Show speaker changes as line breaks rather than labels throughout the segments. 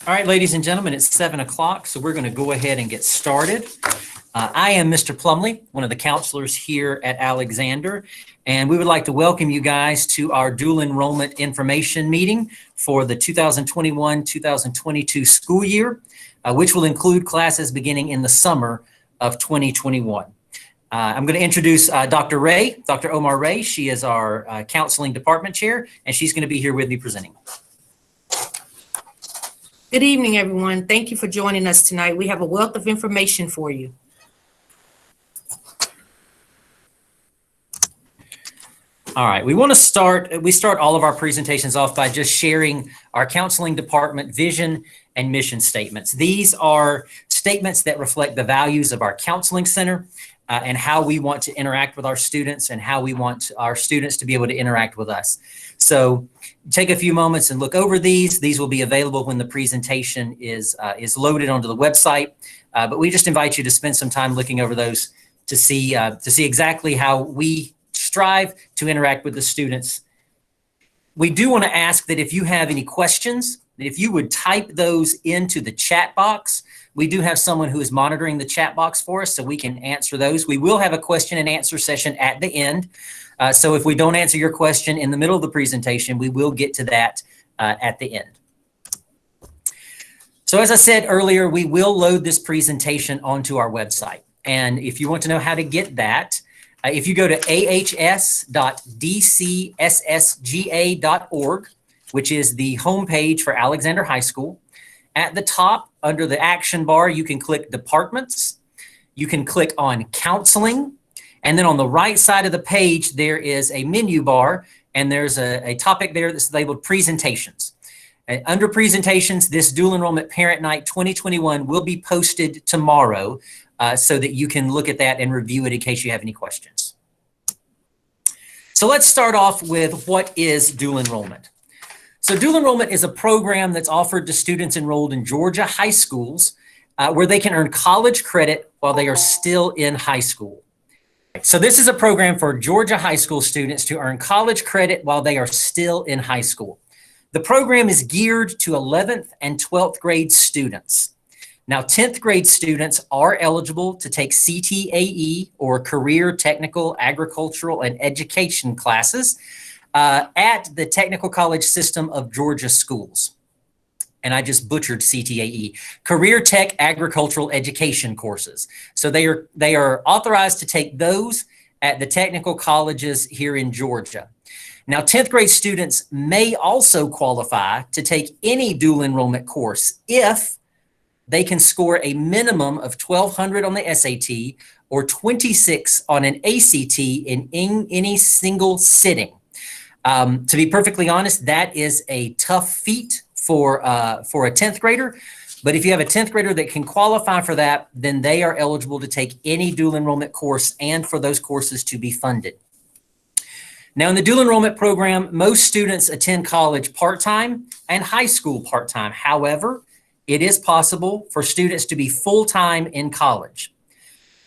All right, ladies and gentlemen, it's 7 o'clock, so we're going to go ahead and get started. I am Mr. Plumley, one of the counselors here at Alexander, and we would like to welcome you guys to our dual enrollment information meeting for the 2021-2022 school year, which will include classes beginning in the summer of 2021. I'm going to introduce Dr. Ray, Dr. Omar Ray. She is our counseling department chair, and she's going to be here with me presenting.
Good evening, everyone. Thank you for joining us tonight. We have a wealth of information for you.
All right, we start all of our presentations off by just sharing our counseling department vision and mission statements. These are statements that reflect the values of our counseling center and how we want to interact with our students and how we want our students to be able to interact with us. So take a few moments and look over these. These will be available when the presentation is loaded onto the website. But we just invite you to spend some time looking over those to see exactly how we strive to interact with the students. We do want to ask that if you have any questions, that if you would type those into the chat box. We do have someone who is monitoring the chat box for us so we can answer those. We will have a question and answer session at the end. So if we don't answer your question in the middle of the presentation, we will get to that at the end. So as I said earlier, we will load this presentation onto our website. And if you want to know how to get that, if you go to ahs.dcssga.org, which is the homepage for Alexander High School, at the top under the action bar, you can click Departments. You can click on Counseling. And then on the right side of the page, there is a menu bar, and there's a topic there that's labeled Presentations. Under Presentations, this Dual Enrollment Parent Night 2021 will be posted tomorrow so that you can look at that and review it in case you have any questions. So let's start off with what is dual enrollment. So dual enrollment is a program that's offered to students enrolled in Georgia high schools where they can earn college credit while they are still in high school. So this is a program for Georgia high school students to earn college credit while they are still in high school. The program is geared to 11th and 12th grade students. Now, 10th grade students are eligible to take CTAE or Career Technical Agricultural and Education classes at the Technical College System of Georgia schools. And I just butchered CTAE, Career Tech Agricultural Education courses. So they are authorized to take those at the technical colleges here in Georgia. Now, 10th grade students may also qualify to take any dual enrollment course if they can score a minimum of 1,200 on the SAT or 26 on an ACT in any single sitting. To be perfectly honest, that is a tough feat for a 10th grader. But if you have a 10th grader that can qualify for that, then they are eligible to take any dual enrollment course and for those courses to be funded. Now, in the dual enrollment program, most students attend college part-time and high school part-time. However, it is possible for students to be full-time in college.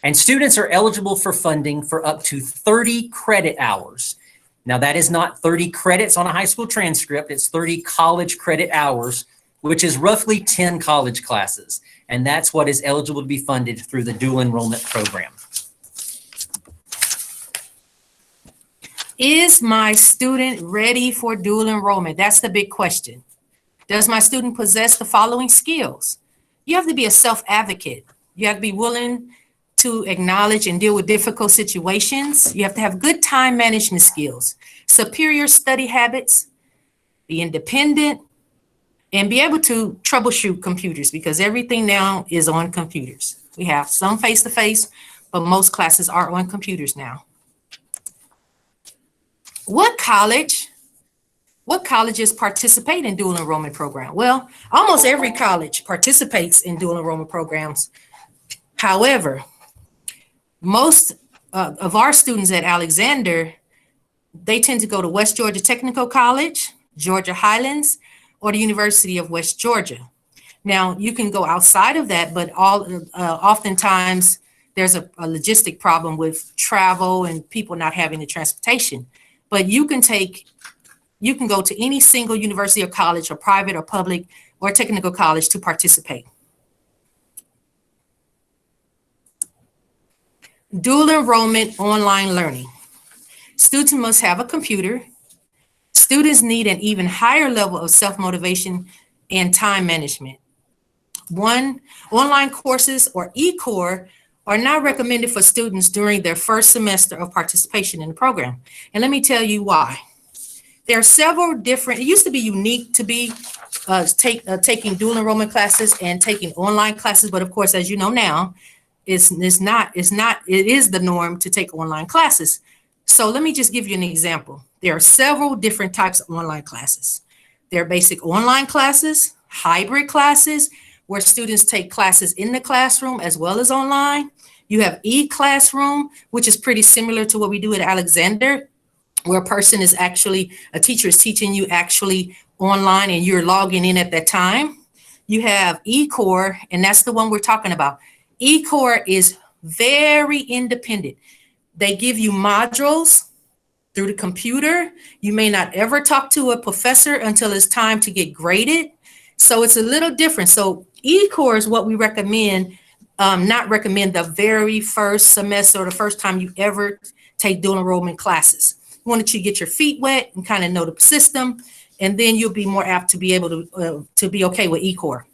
And students are eligible for funding for up to 30 credit hours. Now, that is not 30 credits on a high school transcript. It's 30 college credit hours, which is roughly 10 college classes. And that's what is eligible to be funded through the dual enrollment program.
Is my student ready for dual enrollment? That's the big question. Does my student possess the following skills? You have to be a self-advocate. You have to be willing to acknowledge and deal with difficult situations. You have to have good time management skills, superior study habits, be independent, and be able to troubleshoot computers because everything now is on computers. We have some face-to-face, but most classes are on computers now. What colleges participate in dual enrollment program? Well, almost every college participates in dual enrollment programs. However, most of our students at Alexander, they tend to go to West Georgia Technical College, Georgia Highlands, or the University of West Georgia. Now, you can go outside of that, but oftentimes there's a logistic problem with travel and people not having the transportation. But you can go to any single university or college or private or public or technical college to participate. Dual enrollment online learning. Students must have a computer. Students need an even higher level of self-motivation and time management. Online courses or e-core are not recommended for students during their first semester of participation in the program. And let me tell you why. There are several different, it used to be unique to be taking dual enrollment classes and taking online classes, but of course, as you know now, it is the norm to take online classes. So let me just give you an example. There are several different types of online classes. There are basic online classes, hybrid classes, where students take classes in the classroom as well as online. You have e-classroom, which is pretty similar to what we do at Alexander, where a teacher is teaching you actually online and you're logging in at that time. You have e-core, and that's the one we're talking about. E-core is very independent. They give you modules through the computer. You may not ever talk to a professor until it's time to get graded. So it's a little different. So e-core is what we recommend, not recommend the very first semester or the first time you ever take dual enrollment classes. We want you to get your feet wet and kind of know the system, and then you'll be more apt to be able to be okay with e-core.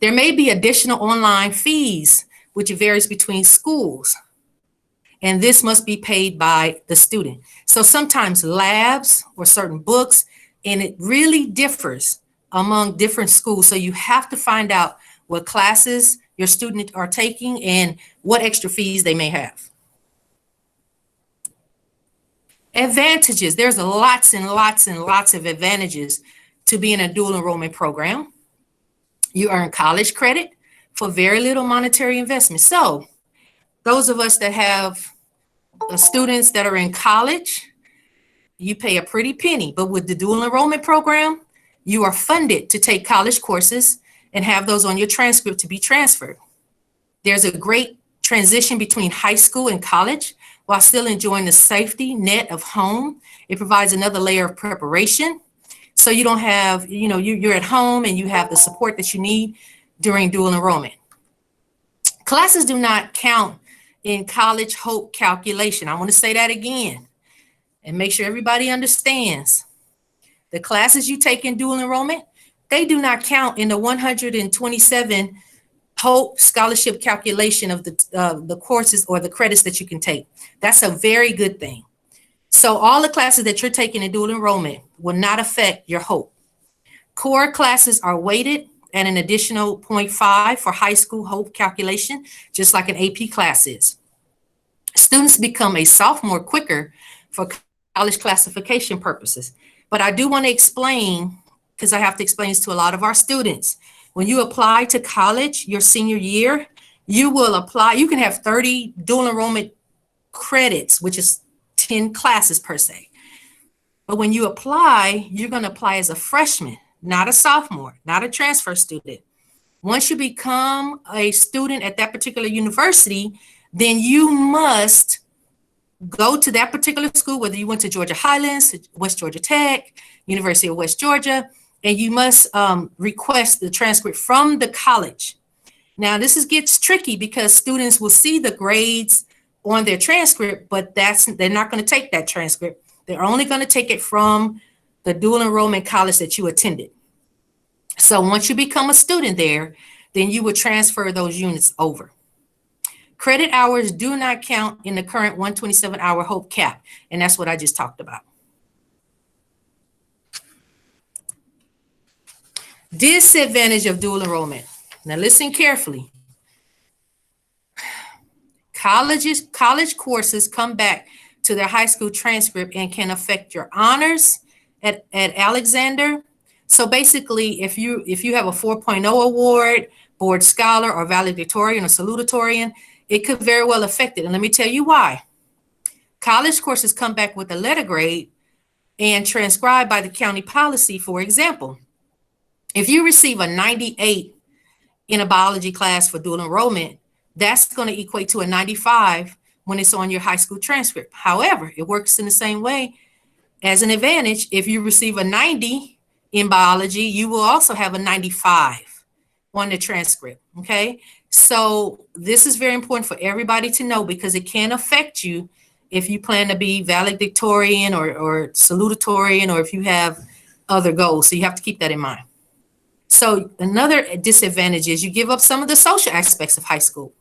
There may be additional online fees, which varies between schools, and this must be paid by the student. So sometimes labs or certain books, and it really differs among different schools. So you have to find out what classes your students are taking and what extra fees they may have. Advantages. There's lots and lots and lots of advantages to being a dual enrollment program. You earn college credit for very little monetary investment. So those of us that have students that are in college, you pay a pretty penny. But with the dual enrollment program, you are funded to take college courses and have those on your transcript to be transferred. There's a great transition between high school and college while still enjoying the safety net of home. It provides another layer of preparation. So you don't have, you're at home and you have the support that you need during dual enrollment. Classes do not count in college hope calculation. I want to say that again and make sure everybody understands. The classes you take in dual enrollment, they do not count in the 127 hope scholarship calculation of the courses or the credits that you can take. That's a very good thing. So all the classes that you're taking in dual enrollment will not affect your hope. Core classes are weighted at an additional 0.5 for high school hope calculation, just like an AP class is. Students become a sophomore quicker for college classification purposes. But I do want to explain, because I have to explain this to a lot of our students. When you apply to college your senior year, you can have 30 dual enrollment credits, which is 10 classes per se. But when you apply, you're going to apply as a freshman, not a sophomore, not a transfer student. Once you become a student at that particular university, then you must go to that particular school, whether you went to Georgia Highlands, West Georgia Tech, University of West Georgia, and you must request the transcript from the college. Now, gets tricky because students will see the grades on their transcript, but they're not going to take that transcript. They're only going to take it from the dual enrollment college that you attended. So once you become a student there, then you would transfer those units over. Credit hours do not count in the current 127-hour hope cap, and that's what I just talked about. Disadvantage of dual enrollment. Now listen carefully. College courses come back to their high school transcript and can affect your honors at Alexander. So basically, if you have a 4.0 award, board scholar, or valedictorian or salutatorian, it could very well affect it. And let me tell you why. College courses come back with a letter grade and transcribed by the county policy. For example, if you receive a 98 in a biology class for dual enrollment, that's going to equate to a 95 when it's on your high school transcript. However, it works in the same way as an advantage. If you receive a 90 in biology, you will also have a 95 on the transcript, okay? So this is very important for everybody to know because it can affect you if you plan to be valedictorian or salutatorian or if you have other goals. So you have to keep that in mind. So another disadvantage is you give up some of the social aspects of high school.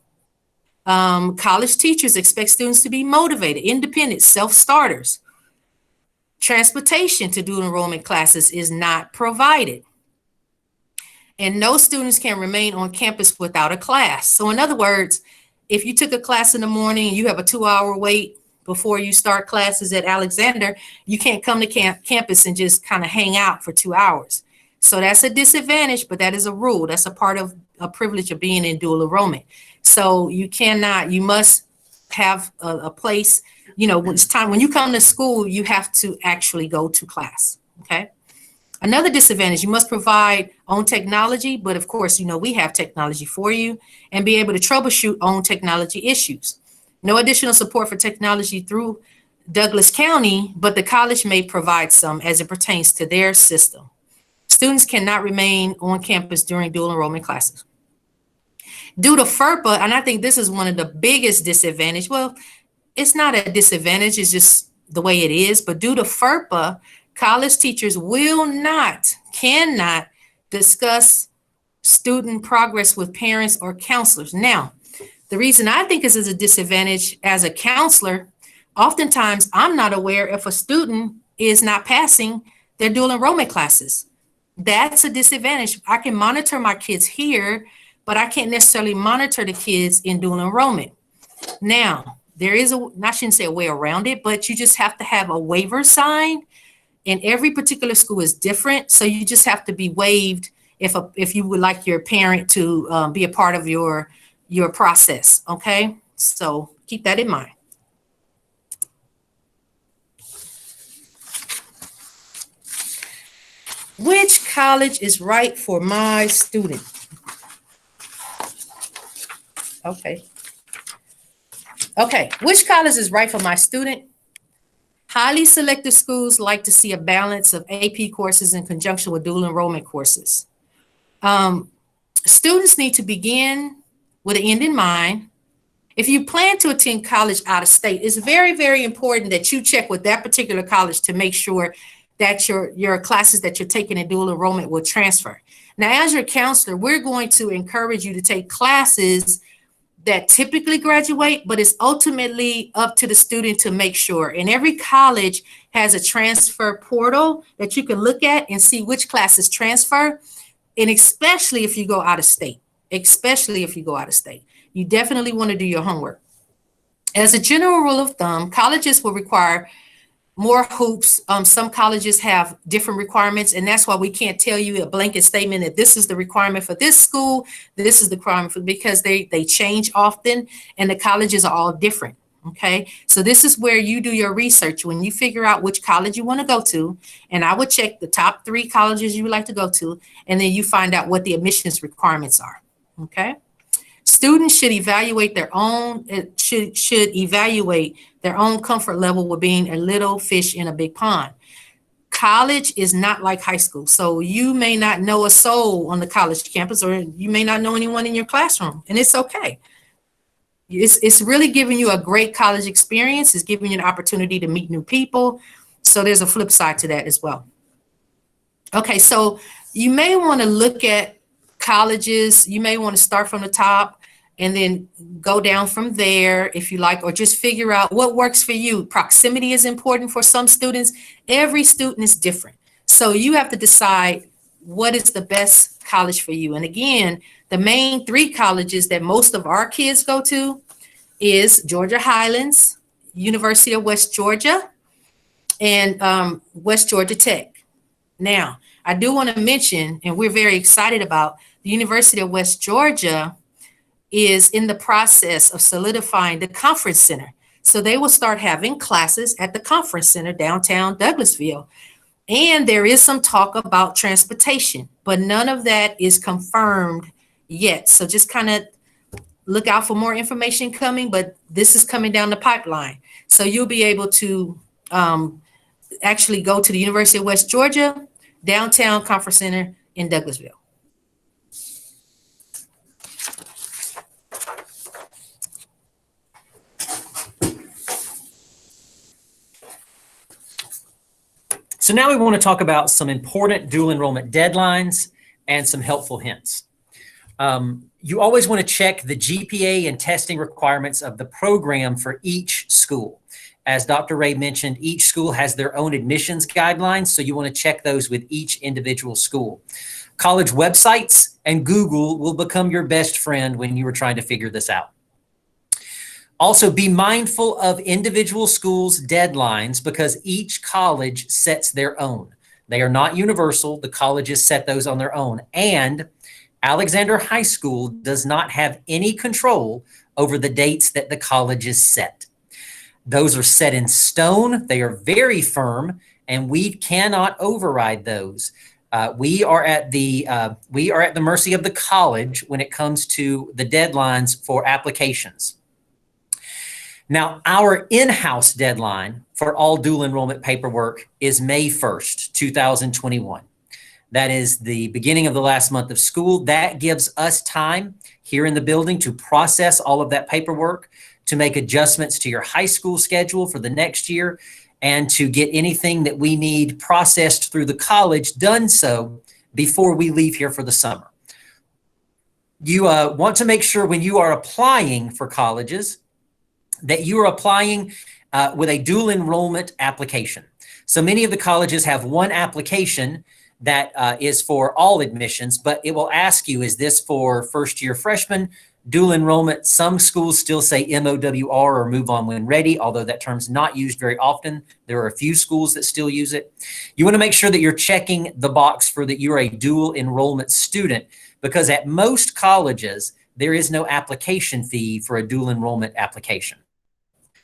College teachers expect students to be motivated, independent, self-starters. Transportation to dual enrollment classes is not provided. And no students can remain on campus without a class. So in other words, if you took a class in the morning and you have a 2-hour wait before you start classes at Alexander, you can't come to campus and just kind of hang out for 2 hours. So that's a disadvantage, but that is a rule. That's a part of a privilege of being in dual enrollment. So you must have a place, when it's time, when you come to school, you have to actually go to class, okay? Another disadvantage, you must provide own technology, but of course, we have technology for you and be able to troubleshoot own technology issues. No additional support for technology through Douglas County, but the college may provide some as it pertains to their system. Students cannot remain on campus during dual enrollment classes. Due to FERPA, and I think this is one of the biggest disadvantages, well, it's not a disadvantage, it's just the way it is, but due to FERPA, college teachers cannot discuss student progress with parents or counselors. Now, the reason I think this is a disadvantage as a counselor, oftentimes I'm not aware if a student is not passing their dual enrollment classes. That's a disadvantage. I can monitor my kids here, but I can't necessarily monitor the kids in dual enrollment. Now, there is I shouldn't say a way around it, but you just have to have a waiver signed, and every particular school is different. So you just have to be waived if you would like your parent to be a part of your process, okay? So keep that in mind. Which college is right for my student? Okay, which college is right for my student? Highly selective schools like to see a balance of AP courses in conjunction with dual enrollment courses. Students need to begin with an end in mind. If you plan to attend college out of state, it's very, very important that you check with that particular college to make sure that your classes that you're taking in dual enrollment will transfer. Now, as your counselor, we're going to encourage you to take classes that typically graduate, but it's ultimately up to the student to make sure. And every college has a transfer portal that you can look at and see which classes transfer. And especially if you go out of state, you definitely want to do your homework. As a general rule of thumb, colleges will require more hoops. Some colleges have different requirements, and that's why we can't tell you a blanket statement that this is the requirement for this school, this is the requirement for, because they change often, and the colleges are all different, okay? So this is where you do your research. When you figure out which college you want to go to, and I would check the top 3 colleges you would like to go to, and then you find out what the admissions requirements are, okay? Students should evaluate their own comfort level with being a little fish in a big pond. College is not like high school. So you may not know a soul on the college campus, or you may not know anyone in your classroom, and it's okay. It's really giving you a great college experience. It's giving you an opportunity to meet new people. So there's a flip side to that as well. Okay, so you may want to look at colleges. You may want to start from the top and then go down from there if you like, or just figure out what works for you. Proximity is important for some students. Every student is different. So you have to decide what is the best college for you. And again, the main 3 colleges that most of our kids go to is Georgia Highlands, University of West Georgia, and West Georgia Tech. Now, I do want to mention, and we're very excited about, the University of West Georgia is in the process of solidifying the conference center. So they will start having classes at the conference center downtown Douglasville. And there is some talk about transportation, but none of that is confirmed yet. So just kind of look out for more information coming, but this is coming down the pipeline. So you'll be able to actually go to the University of West Georgia, downtown Conference Center in Douglasville.
So now we want to talk about some important dual enrollment deadlines and some helpful hints. You always want to check the GPA and testing requirements of the program for each school. As Dr. Ray mentioned, each school has their own admissions guidelines, so you want to check those with each individual school. College websites and Google will become your best friend when you are trying to figure this out. Also, be mindful of individual schools' deadlines because each college sets their own. They are not universal. The colleges set those on their own. And Alexander High School does not have any control over the dates that the colleges set. Those are set in stone. They are very firm, and we cannot override those. We are at the mercy of the college when it comes to the deadlines for applications. Now, our in-house deadline for all dual enrollment paperwork is May 1st, 2021. That is the beginning of the last month of school. That gives us time here in the building to process all of that paperwork, to make adjustments to your high school schedule for the next year, and to get anything that we need processed through the college done so before we leave here for the summer. You want to make sure when you are applying for colleges that you are applying with a dual enrollment application. So many of the colleges have one application that is for all admissions, but it will ask you, is this for first-year freshmen, dual enrollment? Some schools still say MOWR or move on when ready, although that term's not used very often. There are a few schools that still use it. You want to make sure that you're checking the box for that you're a dual enrollment student, because at most colleges, there is no application fee for a dual enrollment application.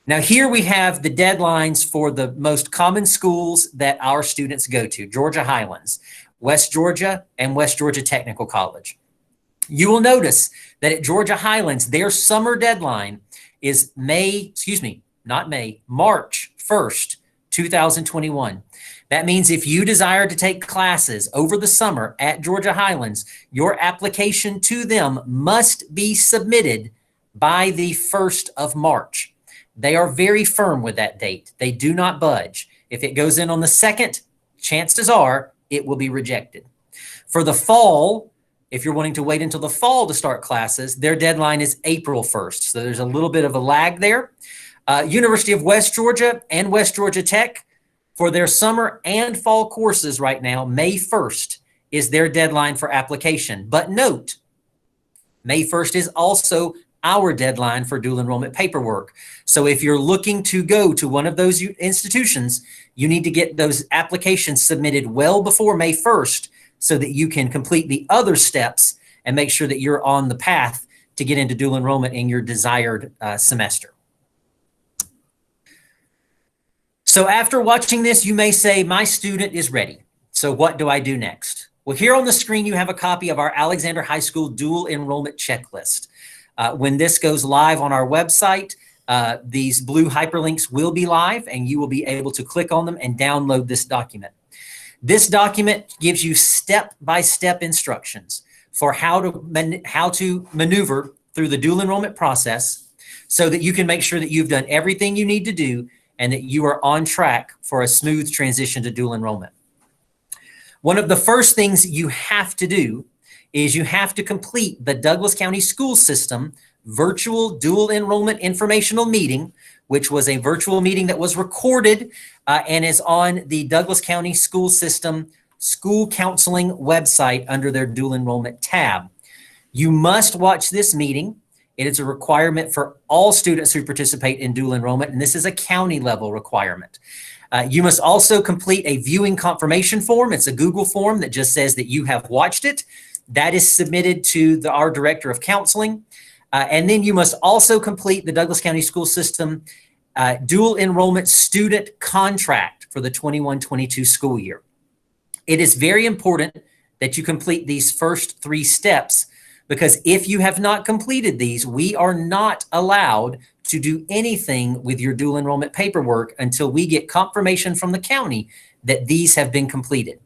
Now here we have the deadlines for the most common schools that our students go to: Georgia Highlands, West Georgia, and West Georgia Technical College. You will notice that at Georgia Highlands, their summer deadline is March 1st, 2021. That means if you desire to take classes over the summer at Georgia Highlands, your application to them must be submitted by the 1st of March. They are very firm with that date. They do not budge. If it goes in on the 2nd, chances are it will be rejected. For the fall, if you're wanting to wait until the fall to start classes, their deadline is April 1st. So there's a little bit of a lag there. University of West Georgia and West Georgia Tech, for their summer and fall courses right now, May 1st is their deadline for application. But note, May 1st is also our deadline for dual enrollment paperwork. So if you're looking to go to one of those institutions, you need to get those applications submitted well before May 1st so that you can complete the other steps and make sure that you're on the path to get into dual enrollment in your desired semester. So after watching this, you may say, my student is ready. So what do I do next? Well, here on the screen, you have a copy of our Alexander High School dual enrollment checklist. When this goes live on our website, these blue hyperlinks will be live and you will be able to click on them and download this document. This document gives you step-by-step instructions for how to maneuver through the dual enrollment process so that you can make sure that you've done everything you need to do and that you are on track for a smooth transition to dual enrollment. One of the first things you have to do is you have to complete the Douglas County School System virtual dual enrollment informational meeting, which was a virtual meeting that was recorded and is on the Douglas County School System School Counseling website under their dual enrollment tab. You must watch this meeting. It is a requirement for all students who participate in dual enrollment, and this is a county level requirement. You must also complete a viewing confirmation form. It's a Google form that just says that you have watched it. That is submitted to our Director of Counseling. And then you must also complete the Douglas County School System dual enrollment student contract for the 21-22 school year. It is very important that you complete these first 3 steps, because if you have not completed these, we are not allowed to do anything with your dual enrollment paperwork until we get confirmation from the county that these have been completed.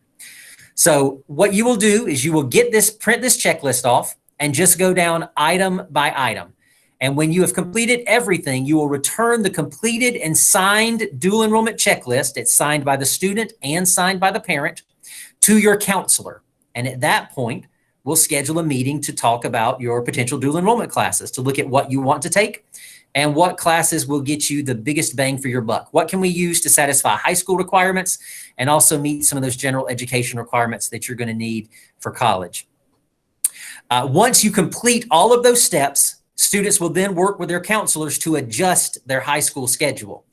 So what you will do is you will print this checklist off and just go down item by item. And when you have completed everything, you will return the completed and signed dual enrollment checklist. It's signed by the student and signed by the parent to your counselor. And at that point, we'll schedule a meeting to talk about your potential dual enrollment classes, to look at what you want to take and what classes will get you the biggest bang for your buck. What can we use to satisfy high school requirements and also meet some of those general education requirements that you're going to need for college. Once you complete all of those steps, students will then work with their counselors to adjust their high school schedule.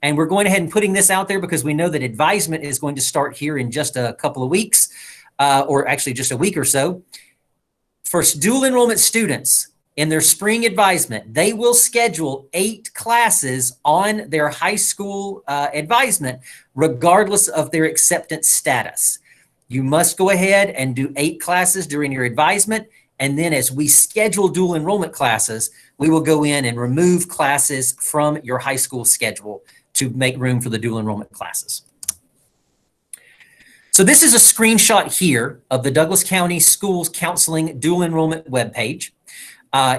And we're going ahead and putting this out there because we know that advisement is going to start here in just a couple of weeks, or actually just a week or so. For dual enrollment students in their spring advisement, they will schedule 8 classes on their high school advisement, regardless of their acceptance status. You must go ahead and do 8 classes during your advisement. And then as we schedule dual enrollment classes, we will go in and remove classes from your high school schedule to make room for the dual enrollment classes. So this is a screenshot here of the Douglas County Schools Counseling Dual Enrollment webpage.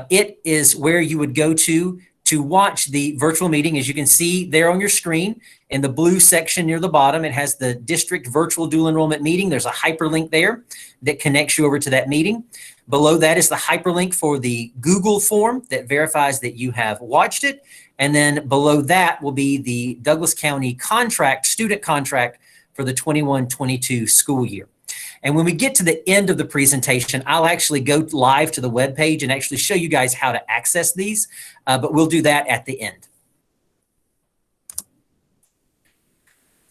It is where you would go to watch the virtual meeting. As you can see there on your screen, in the blue section near the bottom, it has the district virtual dual enrollment meeting. There's a hyperlink there that connects you over to that meeting. Below that is the hyperlink for the Google form that verifies that you have watched it. And then below that will be the Douglas County contract, student contract for the 21-22 school year. And when we get to the end of the presentation, I'll actually go live to the webpage and actually show you guys how to access these, but we'll do that at the end.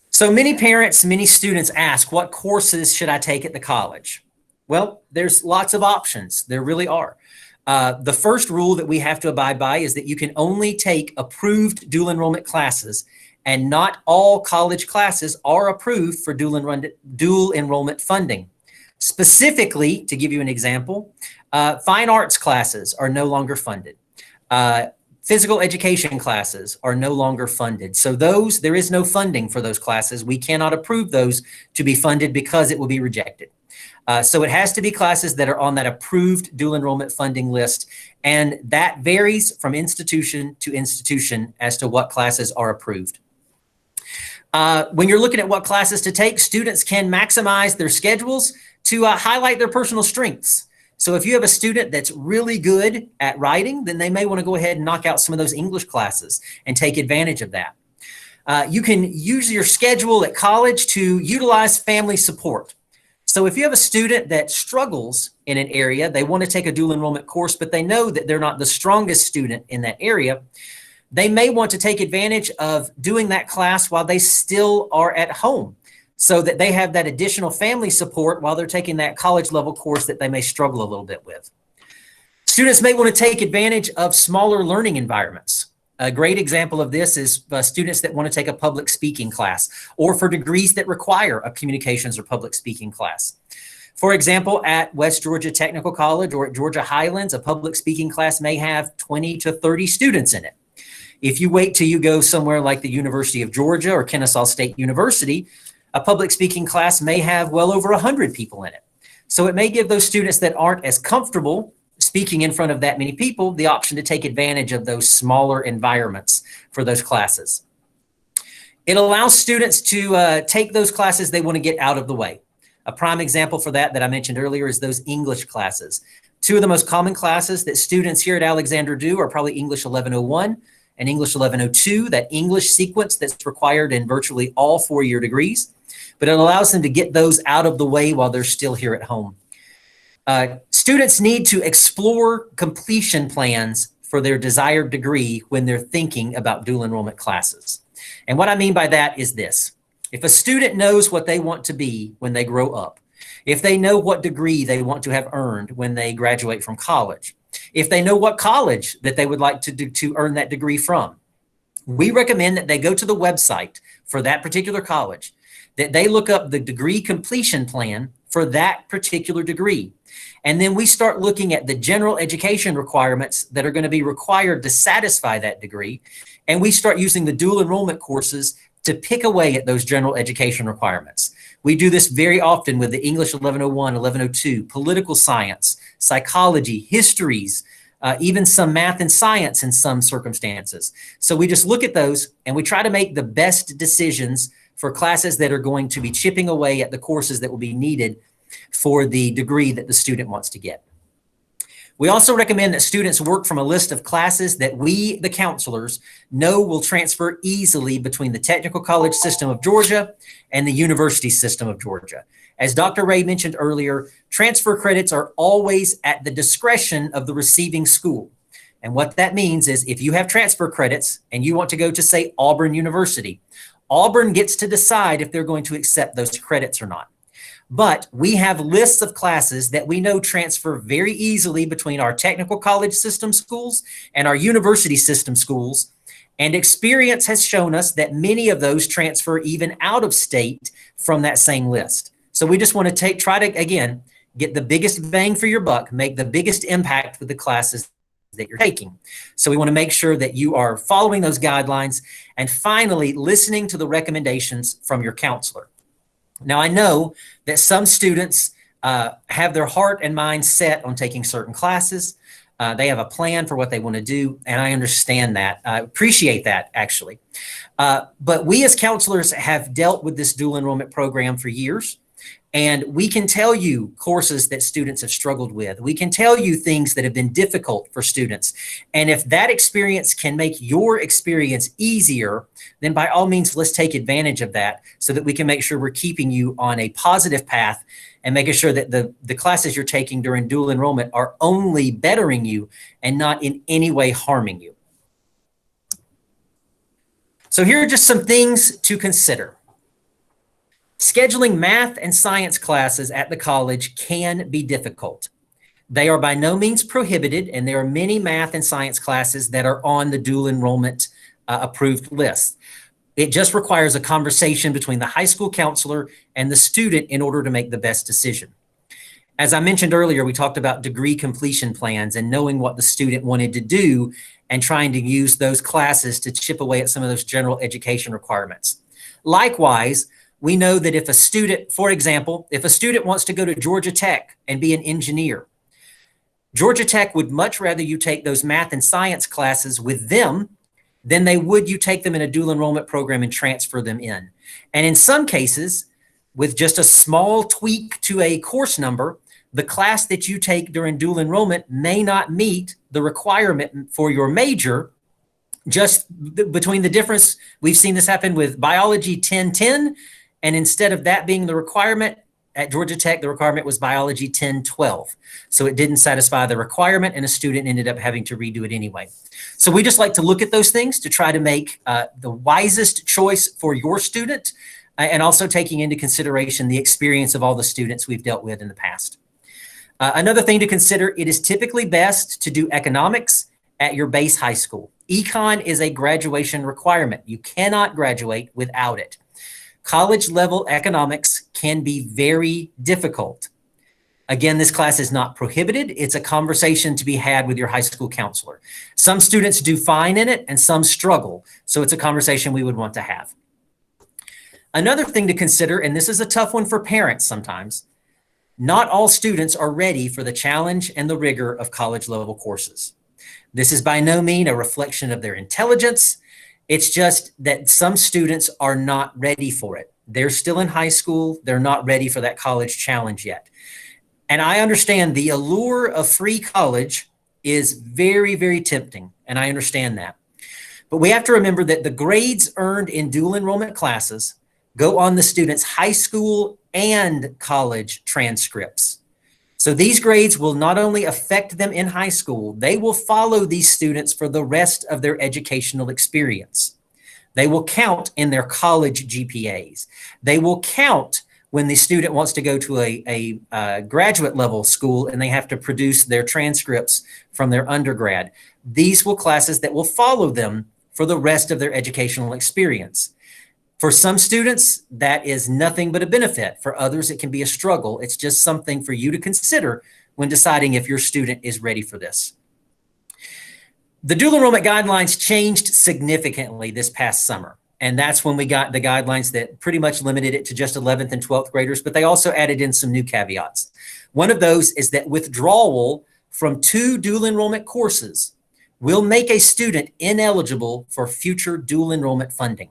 So many parents, many students ask, what courses should I take at the college? Well, there's lots of options. There really are. The first rule that we have to abide by is that you can only take approved dual enrollment classes, and not all college classes are approved for dual enrollment funding. Specifically, to give you an example, fine arts classes are no longer funded. Physical education classes are no longer funded. So there is no funding for those classes. We cannot approve those to be funded because it will be rejected. So it has to be classes that are on that approved dual enrollment funding list. And that varies from institution to institution as to what classes are approved. When you're looking at what classes to take, students can maximize their schedules to highlight their personal strengths. So if you have a student that's really good at writing, then they may want to go ahead and knock out some of those English classes and take advantage of that. You can use your schedule at college to utilize family support. So if you have a student that struggles in an area, they want to take a dual enrollment course, but they know that they're not the strongest student in that area, they may want to take advantage of doing that class while they still are at home, so that they have that additional family support while they're taking that college level course that they may struggle a little bit with. Students may want to take advantage of smaller learning environments. A great example of this is students that want to take a public speaking class, or for degrees that require a communications or public speaking class. For example, at West Georgia Technical College or at Georgia Highlands, a public speaking class may have 20 to 30 students in it. If you wait till you go somewhere like the University of Georgia or Kennesaw State University, a public speaking class may have well over 100 people in it. So it may give those students that aren't as comfortable speaking in front of that many people the option to take advantage of those smaller environments for those classes. It allows students to take those classes they want to get out of the way. A prime example for that I mentioned earlier is those English classes. 2 of the most common classes that students here at Alexander do are probably English 1101 and English 1102, that English sequence that's required in virtually all 4-year degrees, but it allows them to get those out of the way while they're still here at home. Students need to explore completion plans for their desired degree when they're thinking about dual enrollment classes. And what I mean by that is this: if a student knows what they want to be when they grow up, if they know what degree they want to have earned when they graduate from college, if they know what college that they would like to earn that degree from, we recommend that they go to the website for that particular college, that they look up the degree completion plan for that particular degree. And then we start looking at the general education requirements that are going to be required to satisfy that degree. And we start using the dual enrollment courses to pick away at those general education requirements. We do this very often with the English 1101, 1102, political science, psychology, histories, even some math and science in some circumstances. So we just look at those and we try to make the best decisions for classes that are going to be chipping away at the courses that will be needed for the degree that the student wants to get. We also recommend that students work from a list of classes that we, the counselors, know will transfer easily between the technical college system of Georgia and the university system of Georgia. As Dr. Ray mentioned earlier, transfer credits are always at the discretion of the receiving school. And what that means is if you have transfer credits and you want to go to, say, Auburn University, Auburn gets to decide if they're going to accept those credits or not. But we have lists of classes that we know transfer very easily between our technical college system schools and our university system schools. And experience has shown us that many of those transfer even out of state from that same list. So we just want to try to, again, get the biggest bang for your buck, make the biggest impact with the classes that you're taking. So we want to make sure that you are following those guidelines and finally listening to the recommendations from your counselor. Now, I know that some students have their heart and mind set on taking certain classes. They have a plan for what they want to do, and I understand that. I appreciate that, actually. But we as counselors have dealt with this dual enrollment program for years, and we can tell you courses that students have struggled with. We can tell you things that have been difficult for students. And if that experience can make your experience easier, then by all means, let's take advantage of that so that we can make sure we're keeping you on a positive path and making sure that the classes you're taking during dual enrollment are only bettering you and not in any way harming you. So here are just some things to consider. Scheduling math and science classes at the college can be difficult. They are by no means prohibited, and there are many math and science classes that are on the dual enrollment approved list. It just requires a conversation between the high school counselor and the student in order to make the best decision. As I mentioned earlier, we talked about degree completion plans and knowing what the student wanted to do and trying to use those classes to chip away at some of those general education requirements. Likewise, we know that if a student, for example, if a student wants to go to Georgia Tech and be an engineer, Georgia Tech would much rather you take those math and science classes with them than they would you take them in a dual enrollment program and transfer them in. And in some cases, with just a small tweak to a course number, the class that you take during dual enrollment may not meet the requirement for your major. Just between the difference, we've seen this happen with biology 1010, and instead of that being the requirement at Georgia Tech, the requirement was biology 1012. So it didn't satisfy the requirement and a student ended up having to redo it anyway. So we just like to look at those things to try to make the wisest choice for your student and also taking into consideration the experience of all the students we've dealt with in the past. Another thing to consider, it is typically best to do economics at your base high school. Econ is a graduation requirement. You cannot graduate without it. College level economics can be very difficult. Again, this class is not prohibited. It's a conversation to be had with your high school counselor. Some students do fine in it and some struggle. So it's a conversation we would want to have. Another thing to consider, and this is a tough one for parents sometimes, not all students are ready for the challenge and the rigor of college level courses. This is by no means a reflection of their intelligence. It's just that some students are not ready for it. They're still in high school. They're not ready for that college challenge yet. And I understand the allure of free college is very, very tempting, and I understand that. But we have to remember that the grades earned in dual enrollment classes go on the student's high school and college transcripts. So these grades will not only affect them in high school, they will follow these students for the rest of their educational experience. They will count in their college GPAs. They will count when the student wants to go to a graduate level school and they have to produce their transcripts from their undergrad. These will classes that will follow them for the rest of their educational experience. For some students, that is nothing but a benefit. For others, it can be a struggle. It's just something for you to consider when deciding if your student is ready for this. The dual enrollment guidelines changed significantly this past summer. And that's when we got the guidelines that pretty much limited it to just 11th and 12th graders, but they also added in some new caveats. One of those is that withdrawal from 2 dual enrollment courses will make a student ineligible for future dual enrollment funding.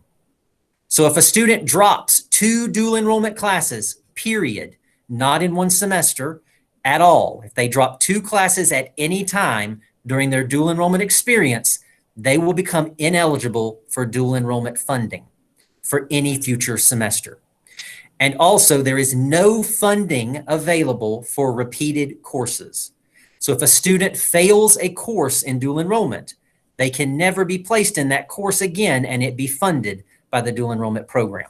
So if a student drops 2 dual enrollment classes, period, not in one semester at all, if they drop 2 classes at any time during their dual enrollment experience, they will become ineligible for dual enrollment funding for any future semester. And also, there is no funding available for repeated courses. So if a student fails a course in dual enrollment, they can never be placed in that course again and it be funded by the dual enrollment program.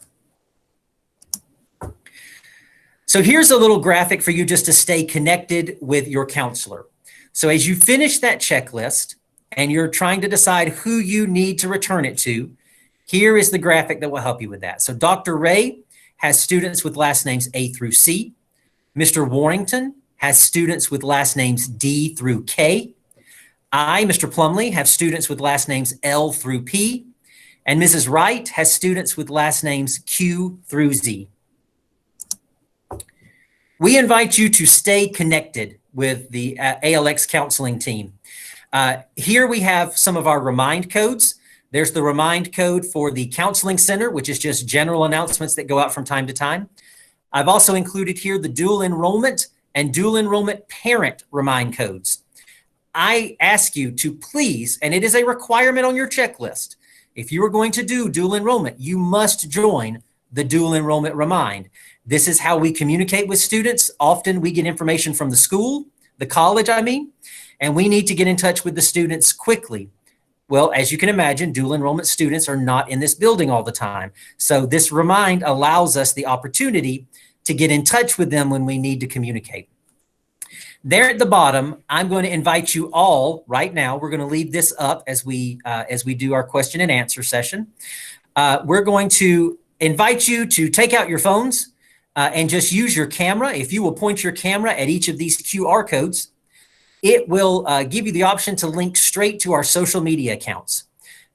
So here's a little graphic for you just to stay connected with your counselor. So as you finish that checklist and you're trying to decide who you need to return it to, here is the graphic that will help you with that. So Dr. Ray has students with last names A through C. Mr. Warrington has students with last names D through K. I, Mr. Plumley, have students with last names L through P. And Mrs. Wright has students with last names Q through Z. We invite you to stay connected with the ALX counseling team. Here we have some of our remind codes. There's the remind code for the counseling center, which is just general announcements that go out from time to time. I've also included here the dual enrollment and dual enrollment parent remind codes. I ask you to please, and it is a requirement on your checklist, if you are going to do dual enrollment, you must join the dual enrollment remind. This is how we communicate with students. Often we get information from the school, the college, and we need to get in touch with the students quickly. Well, as you can imagine, dual enrollment students are not in this building all the time. So this remind allows us the opportunity to get in touch with them when we need to communicate. There at the bottom, I'm going to invite you all right now. We're going to leave this up as we do our question and answer session. We're going to invite you to take out your phones and just use your camera. If you will point your camera at each of these QR codes, it will give you the option to link straight to our social media accounts.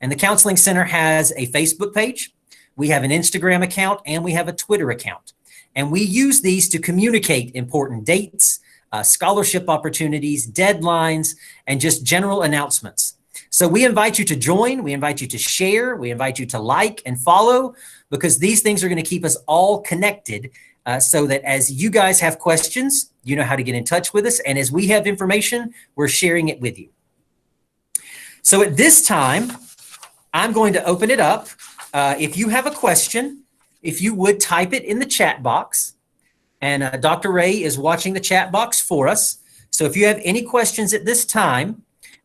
And the Counseling Center has a Facebook page, we have an Instagram account, and we have a Twitter account. And we use these to communicate important dates, scholarship opportunities, deadlines, and just general announcements. So we invite you to join, we invite you to share, we invite you to like and follow, because these things are going to keep us all connected so that as you guys have questions, you know how to get in touch with us. And as we have information, we're sharing it with you. So at this time, I'm going to open it up. If you have a question, if you would type it in the chat box. And Dr. Ray is watching the chat box for us. So if you have any questions at this time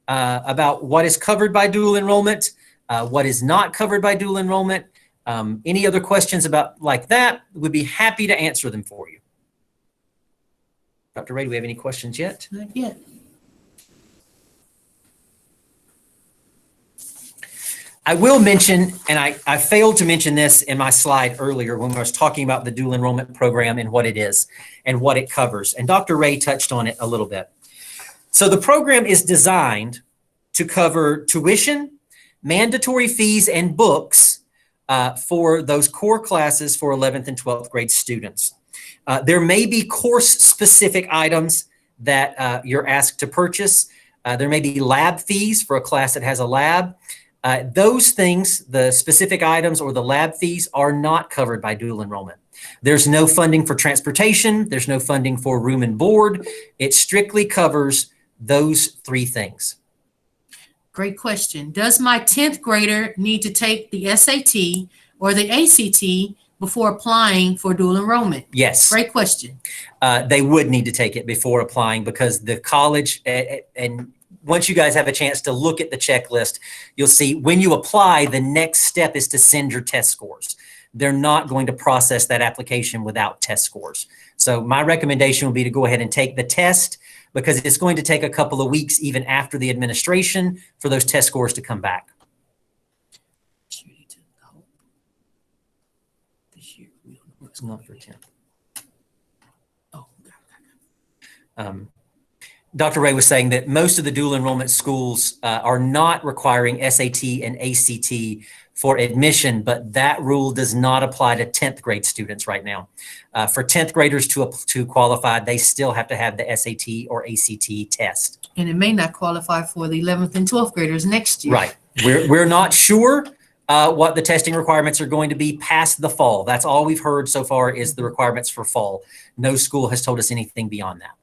about what is covered by dual enrollment, what is not covered by dual enrollment, any other questions about like that, we'd be happy to answer them for you. Dr. Ray, do we have any questions yet?
Not yet.
I will mention, and I failed to mention this in my slide earlier when I was talking about the dual enrollment program and what it is and what it covers. And Dr. Ray touched on it a little bit. So the program is designed to cover tuition, mandatory fees, and books for those core classes for 11th and 12th grade students. There may be course-specific items that you're asked to purchase. There may be lab fees for a class that has a lab. Those things, the specific items or the lab fees, are not covered by dual enrollment. There's no funding for transportation. There's no funding for room and board. It strictly covers those 3 things.
Great question. Does my 10th grader need to take the SAT or the ACT before applying for dual enrollment?
Yes.
Great question.
They would need to take it before applying because the college, and once you guys have a chance to look at the checklist, you'll see when you apply, the next step is to send your test scores. They're not going to process that application without test scores. So my recommendation would be to go ahead and take the test, because it's going to take a couple of weeks even after the administration for those test scores to come back. It's not for 10.
Oh,
Dr. Ray was saying that most of the dual enrollment schools are not requiring SAT and ACT for admission, but that rule does not apply to 10th grade students right now. For 10th graders to qualify, they still have to have the SAT or ACT test.
And it may not qualify for the 11th and 12th graders next year.
Right. We're not sure what the testing requirements are going to be past the fall. That's all we've heard so far is the requirements for fall. No school has told us anything beyond that.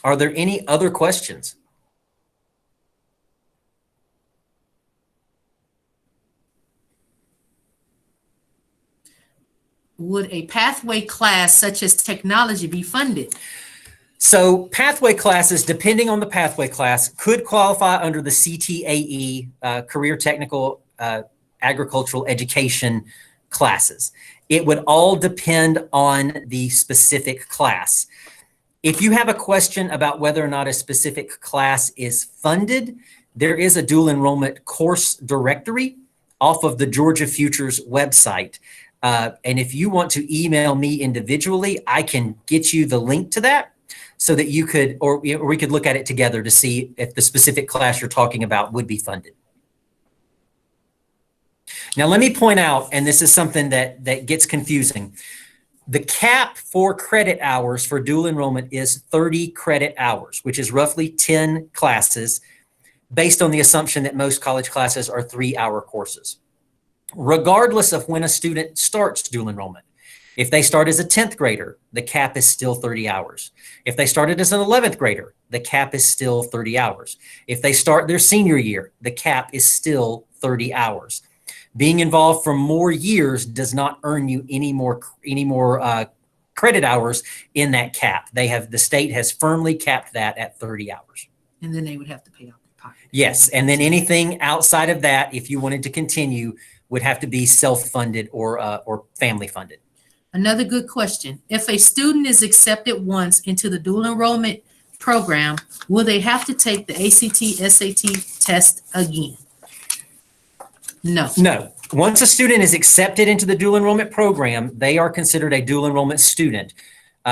Are there any other questions?
Would a pathway class such as technology be funded?
So pathway classes, depending on the pathway class, could qualify under the CTAE, Career Technical Agricultural Education classes. It would all depend on the specific class. If you have a question about whether or not a specific class is funded, there is a dual enrollment course directory off of the Georgia Futures website. And if you want to email me individually, I can get you the link to that so that you could, or we could look at it together to see if the specific class you're talking about would be funded. Now, let me point out, and this is something that gets confusing. The cap for credit hours for dual enrollment is 30 credit hours, which is roughly 10 classes, based on the assumption that most college classes are 3-hour courses. Regardless of when a student starts dual enrollment, if they start as a 10th grader, the cap is still 30 hours. If they started as an 11th grader, the cap is still 30 hours. If they start their senior year, the cap is still 30 hours. Being involved for more years does not earn you any more credit hours in that cap. The state has firmly capped that at 30 hours.
And then they would have to pay out their pocket.
Yes, and then anything outside of that, if you wanted to continue, would have to be self-funded or family funded.
Another good question. If a student is accepted once into the dual enrollment program, will they have to take the ACT, SAT test again? No.
No. Once a student is accepted into the dual enrollment program, they are considered a dual enrollment student.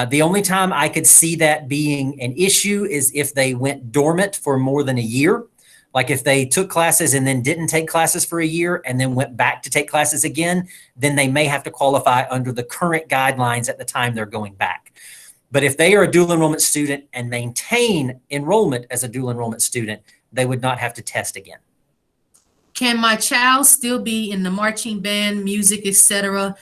The only time I could see that being an issue is if they went dormant for more than a year. Like if they took classes and then didn't take classes for a year and then went back to take classes again, then they may have to qualify under the current guidelines at the time they're going back. But if they are a dual enrollment student and maintain enrollment as a dual enrollment student, they would not have to test again.
Can my child still be in the marching band, music, etc.,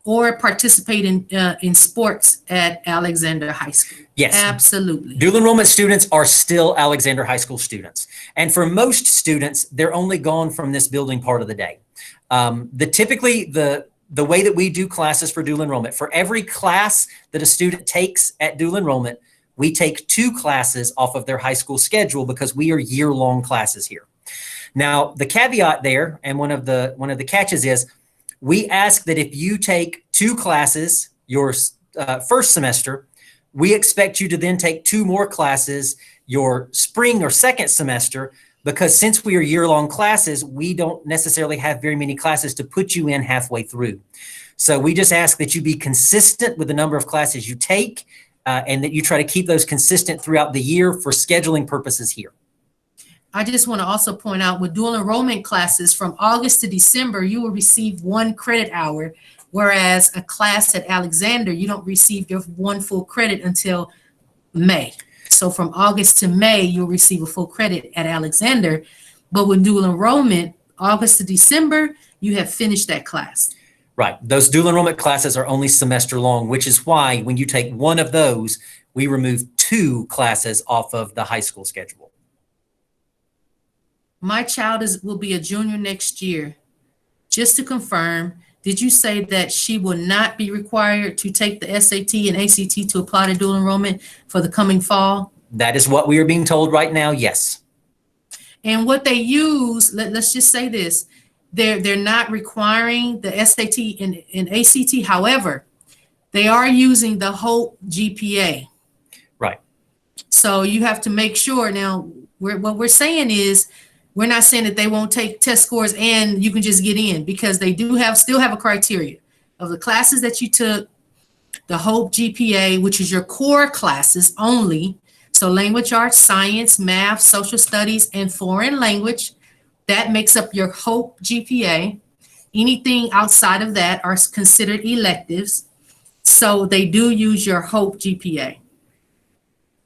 or participate in sports at Alexander High School?
Yes.
Absolutely.
Dual enrollment students are still Alexander High School students. And for most students, they're only gone from this building part of the day. Typically, the way that we do classes for dual enrollment, for every class that a student takes at dual enrollment, we take 2 classes off of their high school schedule because we are year-long classes here. Now, the caveat there, and one of the catches is, we ask that if you take 2 classes your first semester, we expect you to then take 2 more classes your spring or second semester, because since we are year-long classes, we don't necessarily have very many classes to put you in halfway through. So we just ask that you be consistent with the number of classes you take, and that you try to keep those consistent throughout the year for scheduling purposes here.
I just want to also point out with dual enrollment classes from August to December, you will receive 1 credit hour, whereas a class at Alexander, you don't receive your 1 full credit until May. So from August to May, you'll receive a full credit at Alexander. But with dual enrollment, August to December, you have finished that class.
Right. Those dual enrollment classes are only semester long, which is why when you take 1 of those, we remove 2 classes off of the high school schedule.
My child will be a junior next year. Just to confirm, did you say that she will not be required to take the SAT and ACT to apply to dual enrollment for the coming fall?
That is what we are being told right now, yes.
And what they use, let's just say this, they're not requiring the SAT and ACT. However, they are using the HOPE GPA.
Right.
So you have to make sure. Now, what we're saying is, we're not saying that they won't take test scores and you can just get in, because they do still have a criteria of the classes that you took, the HOPE GPA, which is your core classes only. So language arts, science, math, social studies, and foreign language, that makes up your HOPE GPA. Anything outside of that are considered electives. So they do use your HOPE GPA.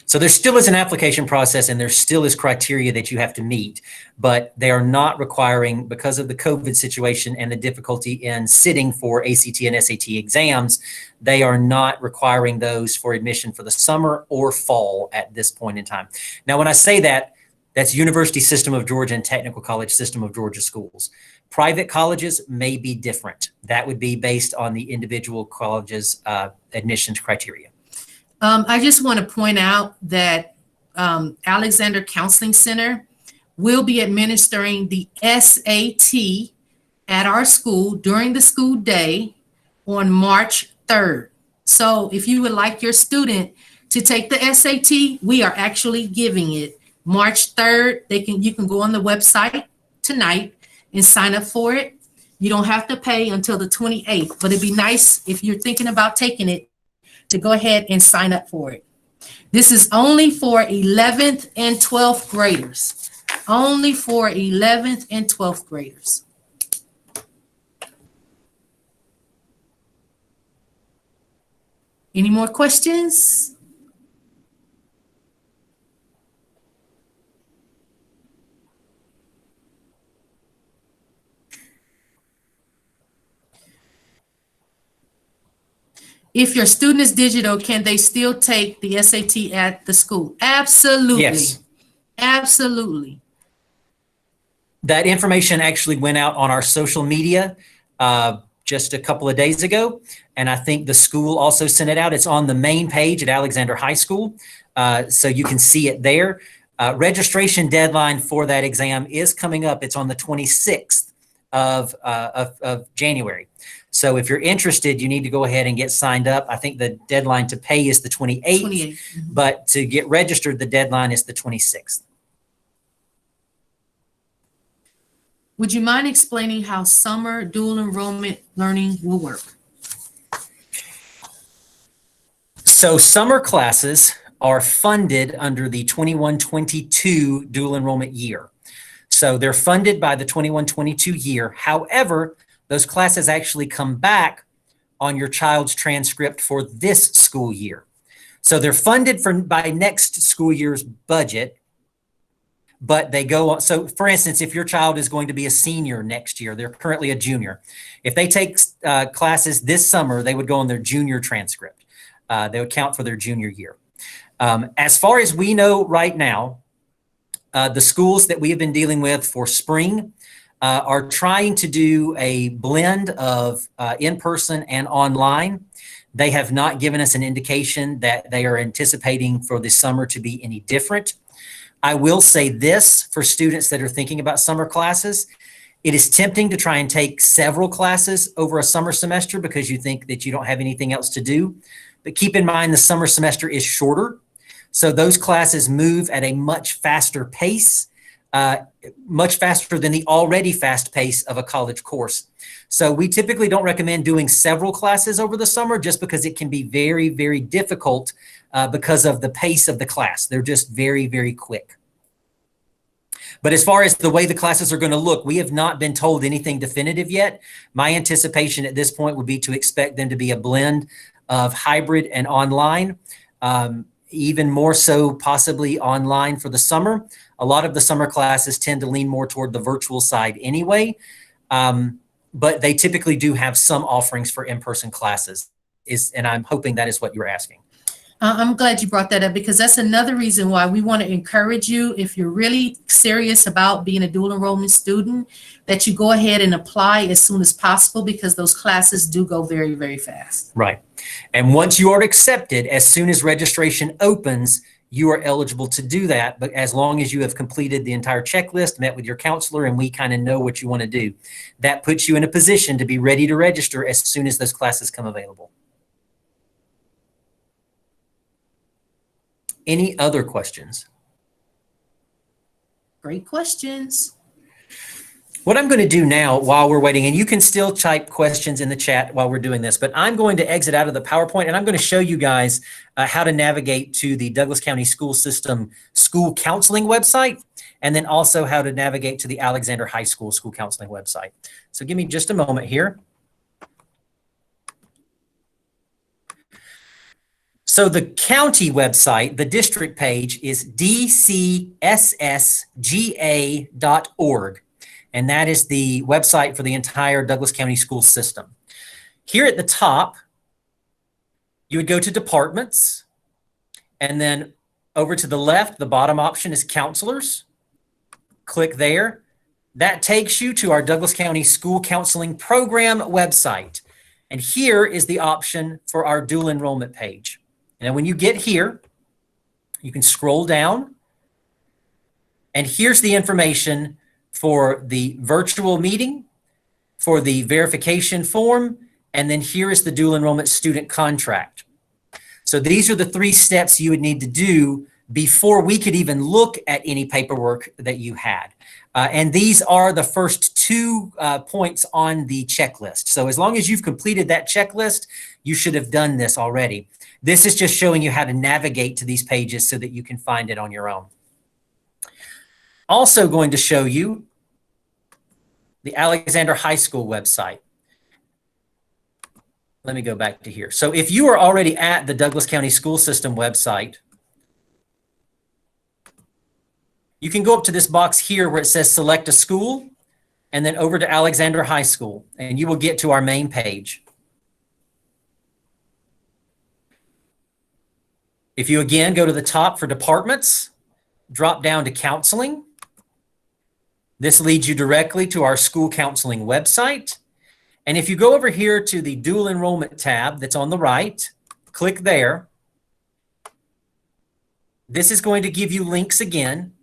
So there still is an application process and there still is criteria that you have to meet, but they are not requiring, because of the COVID situation and the difficulty in sitting for ACT and SAT exams, they are not requiring those for admission for the summer or fall at this point in time. Now, when I say that, that's University System of Georgia and Technical College System of Georgia schools. Private colleges may be different. That would be based on the individual college's admissions criteria.
I just want to point out that Alexander Counseling Center will be administering the SAT at our school during the school day on March 3rd. So if you would like your student to take the SAT, we are actually giving it March 3rd. You can go on the website tonight and sign up for it. You don't have to pay until the 28th, but it'd be nice if you're thinking about taking it to go ahead and sign up for it. This is only for 11th and 12th graders. Only for 11th and 12th graders. Any more questions? If your student is digital, can they still take the SAT at the school? Absolutely.
Yes.
Absolutely.
That information actually went out on our social media just a couple of days ago, and I think the school also sent it out. It's on the main page at Alexander High School, so you can see it there. Registration deadline for that exam is coming up. It's on the 26th of January. So if you're interested, you need to go ahead and get signed up. I think the deadline to pay is the 28th, but to get registered, the deadline is the 26th.
Would you mind explaining how summer dual enrollment learning will work?
So summer classes are funded under the 21-22 dual enrollment year. So they're funded by the 21-22 year. However, those classes actually come back on your child's transcript for this school year. So they're funded by next school year's budget, but they go on. So for instance, if your child is going to be a senior next year, they're currently a junior. If they take classes this summer, they would go on their junior transcript. They would count for their junior year. As far as we know right now, the schools that we have been dealing with for spring are trying to do a blend of in-person and online. They have not given us an indication that they are anticipating for the summer to be any different. I will say this for students that are thinking about summer classes. It is tempting to try and take several classes over a summer semester because you think that you don't have anything else to do. But keep in mind the summer semester is shorter. So those classes move at a much faster pace, much faster than the already fast pace of a college course. So we typically don't recommend doing several classes over the summer just because it can be very, very difficult because of the pace of the class. They're just very, very quick. But as far as the way the classes are going to look, we have not been told anything definitive yet. My anticipation at this point would be to expect them to be a blend of hybrid and online, even more so possibly online for the summer. A lot of the summer classes tend to lean more toward the virtual side anyway, but they typically do have some offerings for in-person classes, and I'm hoping that is what you're asking.
I'm glad you brought that up because that's another reason why we want to encourage you, if you're really serious about being a dual enrollment student, that you go ahead and apply as soon as possible because those classes do go very, very fast.
Right. And once you are accepted, as soon as registration opens, you are eligible to do that. But as long as you have completed the entire checklist, met with your counselor, and we kind of know what you want to do, that puts you in a position to be ready to register as soon as those classes come available. Any other questions?
Great questions.
What I'm going to do now while we're waiting, and you can still type questions in the chat while we're doing this, but I'm going to exit out of the PowerPoint and I'm going to show you guys how to navigate to the Douglas County School System School Counseling website, and then also how to navigate to the Alexander High School School Counseling website. So give me just a moment here. So the county website, the district page is dcssga.org. And that is the website for the entire Douglas County school system. Here at the top, you would go to departments, and then over to the left, the bottom option is counselors. Click there. That takes you to our Douglas County School Counseling Program website. And here is the option for our dual enrollment page. And when you get here, you can scroll down, and here's the information for the virtual meeting, for the verification form, and then here is the dual enrollment student contract. So these are the 3 steps you would need to do before we could even look at any paperwork that you had. And these are the first 2 points on the checklist. So as long as you've completed that checklist, you should have done this already. This is just showing you how to navigate to these pages so that you can find it on your own. Also going to show you the Alexander High School website. Let me go back to here. So if you are already at the Douglas County School System website, you can go up to this box here where it says select a school, and then over to Alexander High School, and you will get to our main page. If you again go to the top for departments, drop down to counseling. This leads you directly to our school counseling website. And if you go over here to the dual enrollment tab that's on the right, click there. This is going to give you links again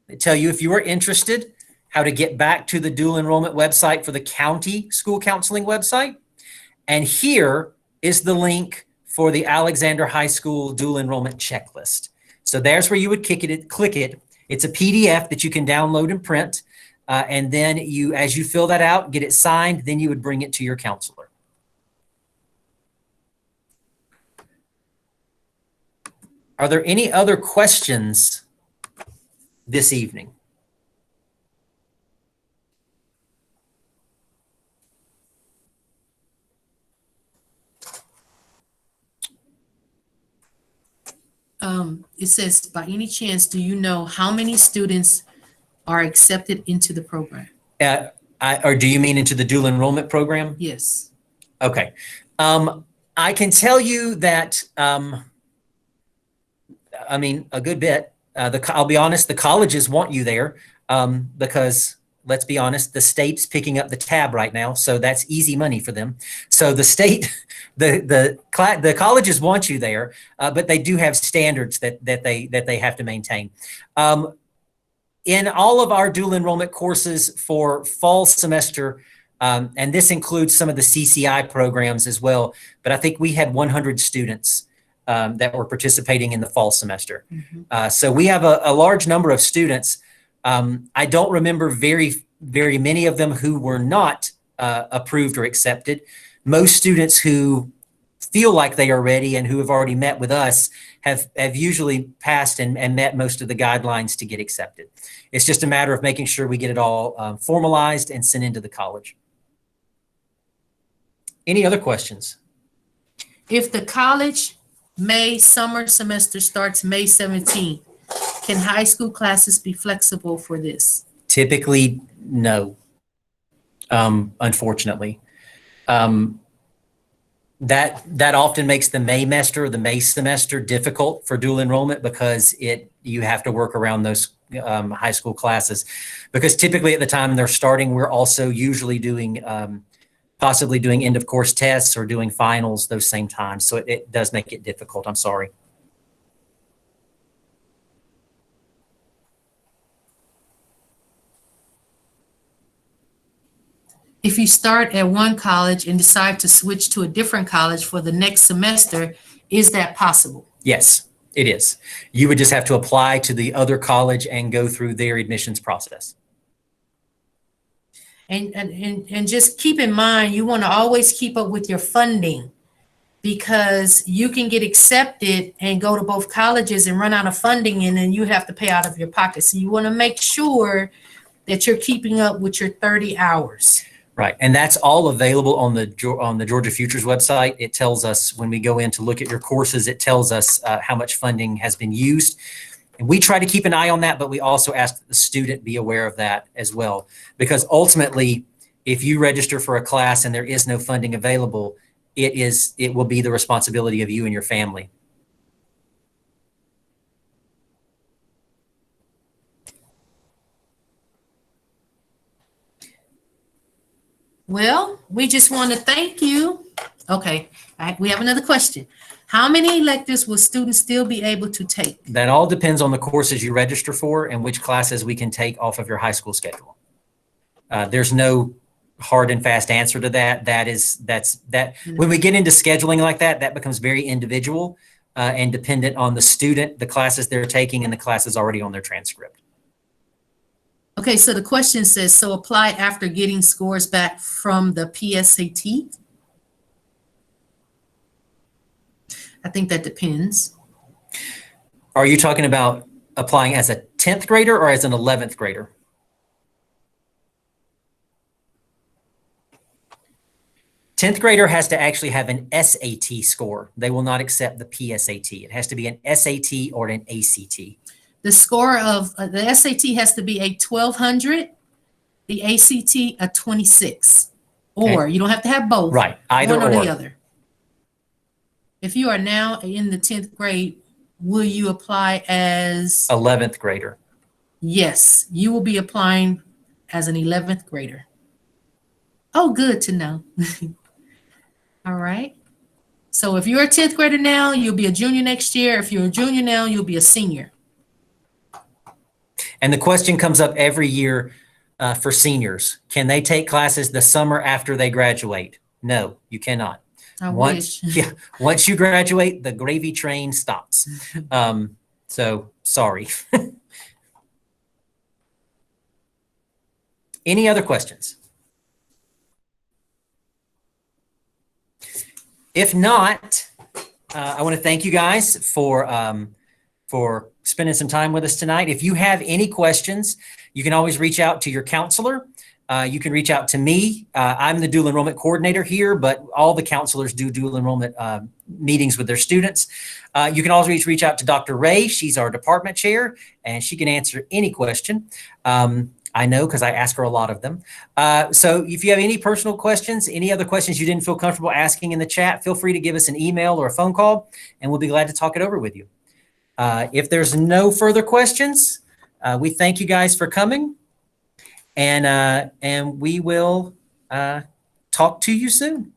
that tell you if you are interested, how to get back to the dual enrollment website for the county school counseling website. And here is the link for the Alexander High School dual enrollment checklist. So there's where you would click it. It's a PDF that you can download and print. And then as you fill that out, get it signed, then you would bring it to your counselor. Are there any other questions this evening?
It says, by any chance, do you know how many students are accepted into the program?
Or do you mean into the dual enrollment program?
Yes.
Okay. I can tell you that, I mean, a good bit. I'll be honest, the colleges want you there because, let's be honest, the state's picking up the tab right now, so that's easy money for them. So the state, the colleges want you there, but they do have standards that they have to maintain. In all of our dual enrollment courses for fall semester, and this includes some of the CCI programs as well, but I think we had 100 students that were participating in the fall semester. Mm-hmm. So we have a large number of students. I don't remember very many of them who were not approved or accepted. Most students who feel like they are ready and who have already met with us have usually passed and met most of the guidelines to get accepted. It's just a matter of making sure we get it all formalized and sent into the college. Any other questions?
If the college summer semester starts May 17th, can high school classes be flexible for this?
Typically, no. Unfortunately. That often makes the May semester difficult for dual enrollment because you have to work around those high school classes. Because typically at the time they're starting, we're also usually doing possibly doing end of course tests or doing finals those same times. So it does make it difficult. I'm sorry.
If you start at one college and decide to switch to a different college for the next semester, is that possible?
Yes, it is. You would just have to apply to the other college and go through their admissions process.
And just keep in mind, you want to always keep up with your funding, because you can get accepted and go to both colleges and run out of funding, and then you have to pay out of your pocket. So you want to make sure that you're keeping up with your 30 hours.
Right. And that's all available on the Georgia Futures website. It tells us when we go in to look at your courses, it tells us how much funding has been used. And we try to keep an eye on that, but we also ask that the student be aware of that as well. Because ultimately, if you register for a class and there is no funding available, it will be the responsibility of you and your family.
Well, we just want to thank you. Okay, we have another question. How many electives will students still be able to take?
That all depends on the courses you register for and which classes we can take off of your high school schedule. There's no hard and fast answer to that. When we get into scheduling like that, that becomes very individual and dependent on the student, the classes they're taking, and the classes already on their transcript.
Okay, so the question says, so apply after getting scores back from the PSAT? I think that depends.
Are you talking about applying as a 10th grader or as an 11th grader? Tenth grader has to actually have an SAT score. They will not accept the PSAT. It has to be an SAT or an ACT.
The score of the SAT has to be a 1200, the ACT a 26. Or
Okay.
you don't have to have both.
Right, either
one or
or.
the other. If you are now in the 10th grade, will you apply as?
11th grader.
Yes, you will be applying as an 11th grader. Oh, good to know. All right. So if you're a 10th grader now, you'll be a junior next year. If you're a junior now, you'll be a senior.
And the question comes up every year for seniors. Can they take classes the summer after they graduate? No, you cannot.
I wish.
Yeah, once you graduate, the gravy train stops. So sorry. Any other questions? If not, I want to thank you guys for spending some time with us tonight. If you have any questions, you can always reach out to your counselor. You can reach out to me. I'm the dual enrollment coordinator here, but all the counselors do dual enrollment meetings with their students. You can also reach out to Dr. Ray. She's our department chair, and she can answer any question. I know because I ask her a lot of them. So if you have any personal questions, any other questions you didn't feel comfortable asking in the chat, feel free to give us an email or a phone call, and we'll be glad to talk it over with you. If there's no further questions, we thank you guys for coming, and we will talk to you soon.